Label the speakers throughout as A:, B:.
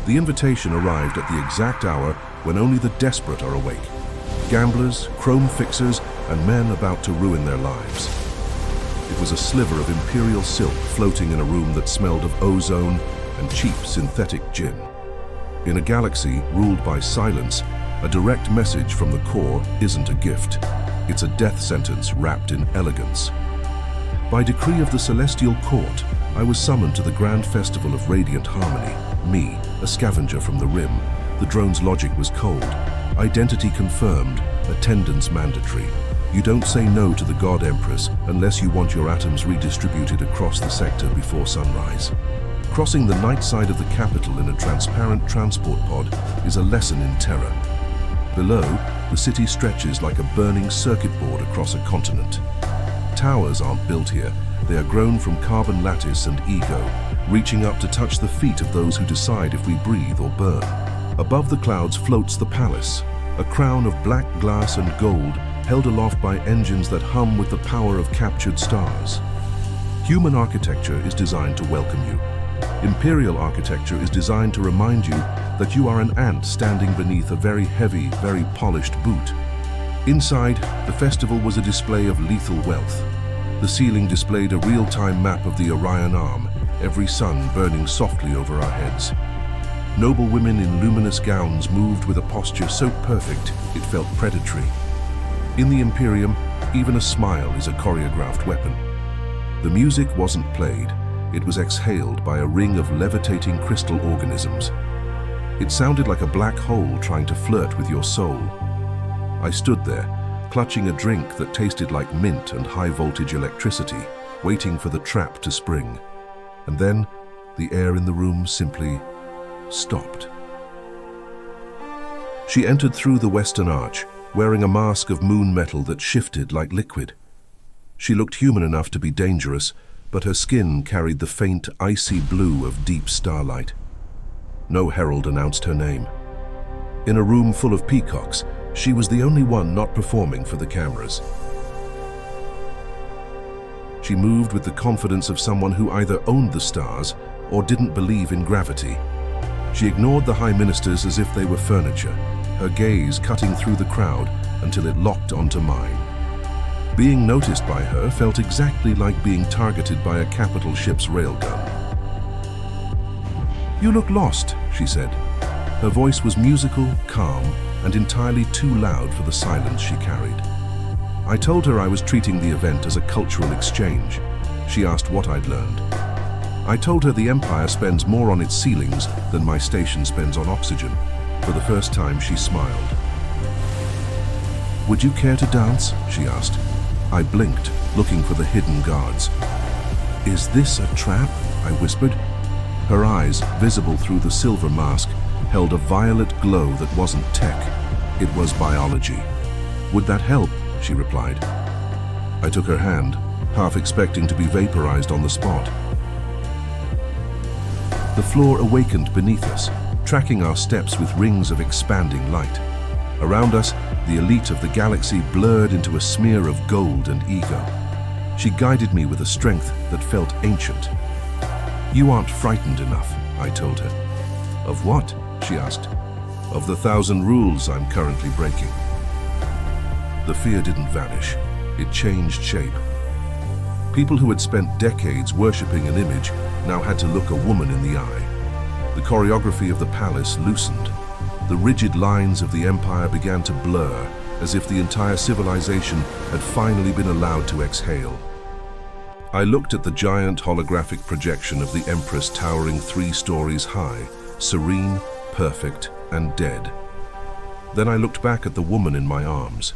A: The invitation arrived at the exact hour when only the desperate are awake. Gamblers, chrome fixers, and men about to ruin their lives. It was a sliver of Imperial silk floating in a room that smelled of ozone and cheap synthetic gin. In a galaxy ruled by silence, a direct message from the core isn't a gift. It's a death sentence wrapped in elegance. By decree of the Celestial Court, I was summoned to the grand festival of radiant harmony. Me, a scavenger from the rim. The drone's logic was cold. Identity confirmed, attendance mandatory. You don't say no to the god Empress unless you want your atoms redistributed across the sector before sunrise. Crossing the night side of the capital in a transparent transport pod is a lesson in terror. Below, the city stretches like a burning circuit board across a continent. Towers aren't built here. They are grown from carbon lattice and ego, reaching up to touch the feet of those who decide if we breathe or burn. Above the clouds floats the palace, a crown of black glass and gold held aloft by engines that hum with the power of captured stars. Human architecture is designed to welcome you. Imperial architecture is designed to remind you that you are an ant standing beneath a very heavy, very polished boot. Inside, the festival was a display of lethal wealth. The ceiling displayed a real-time map of the Orion Arm, every sun burning softly over our heads. Noble women in luminous gowns moved with a posture so perfect it felt predatory. In the Imperium, even a smile is a choreographed weapon. The music wasn't played, it was exhaled by a ring of levitating crystal organisms. It sounded like a black hole trying to flirt with your soul. I stood there, clutching a drink that tasted like mint and high-voltage electricity, waiting for the trap to spring. And then, the air in the room simply stopped. She entered through the western arch, wearing a mask of moon metal that shifted like liquid. She looked human enough to be dangerous, but her skin carried the faint, icy blue of deep starlight. No herald announced her name. In a room full of peacocks, she was the only one not performing for the cameras. She moved with the confidence of someone who either owned the stars or didn't believe in gravity. She ignored the high ministers as if they were furniture, her gaze cutting through the crowd until it locked onto mine. Being noticed by her felt exactly like being targeted by a capital ship's railgun. "You look lost," she said. Her voice was musical, calm, and entirely too loud for the silence she carried. I told her I was treating the event as a cultural exchange. She asked what I'd learned. I told her the Empire spends more on its ceilings than my station spends on oxygen. For the first time, she smiled. "Would you care to dance?" she asked. I blinked, looking for the hidden guards. "Is this a trap?" I whispered. Her eyes, visible through the silver mask, held a violet glow that wasn't tech. It was biology. "Would that help?" she replied. I took her hand, half expecting to be vaporized on the spot. The floor awakened beneath us, tracking our steps with rings of expanding light. Around us, the elite of the galaxy blurred into a smear of gold and ego. She guided me with a strength that felt ancient. "You aren't frightened enough," I told her. "Of what?" she asked. "Of the 1,000 rules I'm currently breaking." The fear didn't vanish. It changed shape. People who had spent decades worshipping an image now had to look a woman in the eye. The choreography of the palace loosened. The rigid lines of the Empire began to blur, as if the entire civilization had finally been allowed to exhale. I looked at the giant holographic projection of the Empress towering 3 stories high, serene, perfect, and dead. Then I looked back at the woman in my arms.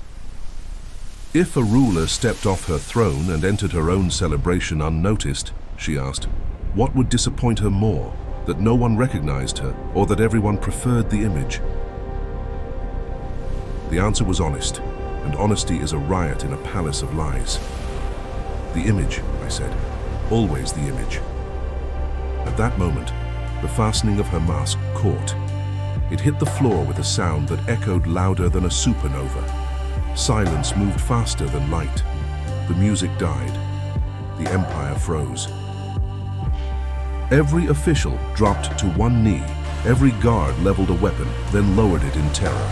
A: If a ruler stepped off her throne and entered her own celebration unnoticed, she asked, what would disappoint her more? That no one recognized her, or that everyone preferred the image? The answer was honest, and honesty is a riot in a palace of lies. "The image," I said. "Always the image." At that moment, the fastening of her mask caught. It hit the floor with a sound that echoed louder than a supernova. Silence moved faster than light. The music died. The Empire froze. Every official dropped to one knee, Every guard leveled a weapon, then lowered it in terror.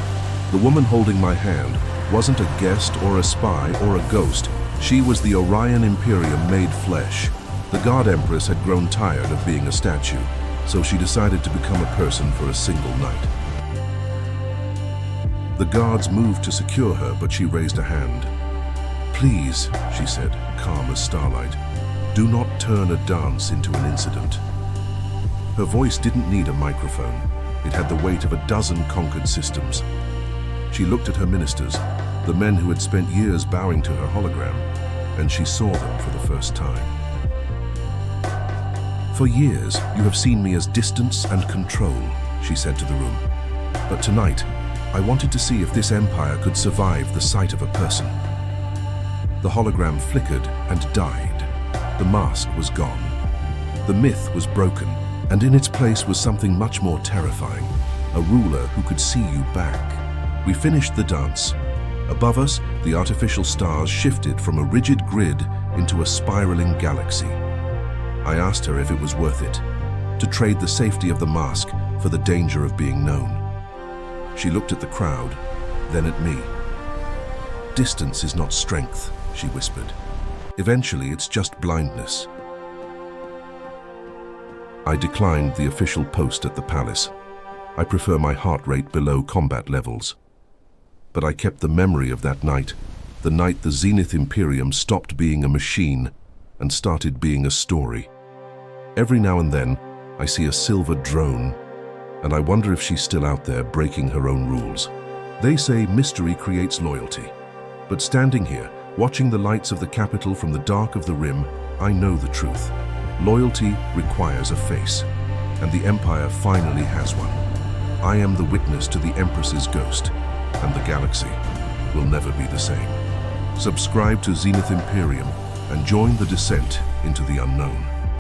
A: The woman holding my hand wasn't a guest or a spy or a ghost. She was the Orion Imperium made flesh. The god Empress had grown tired of being a statue, so she decided to become a person for a single night. The guards moved to secure her, but she raised a hand. "Please," she said, calm as starlight, "do not turn a dance into an incident." Her voice didn't need a microphone. It had the weight of a dozen conquered systems. She looked at her ministers, the men who had spent years bowing to her hologram, and she saw them for the first time. "For years, you have seen me as distance and control," she said to the room. "But tonight, I wanted to see if this empire could survive the sight of a person." The hologram flickered and died. The mask was gone. The myth was broken, and in its place was something much more terrifying, a ruler who could see you back. We finished the dance. Above us, the artificial stars shifted from a rigid grid into a spiraling galaxy. I asked her if it was worth it, to trade the safety of the mask for the danger of being known. She looked at the crowd, then at me. "Distance is not strength," she whispered. "Eventually, it's just blindness." I declined the official post at the palace. I prefer my heart rate below combat levels. But I kept the memory of that night, the night the Zenith Imperium stopped being a machine and started being a story. Every now and then, I see a silver drone, and I wonder if she's still out there breaking her own rules. They say mystery creates loyalty. But standing here, watching the lights of the capital from the dark of the rim, I know the truth. Loyalty requires a face, and the Empire finally has one. I am the witness to the Empress's ghost, and the galaxy will never be the same. Subscribe to Zenith Imperium and join the descent into the unknown.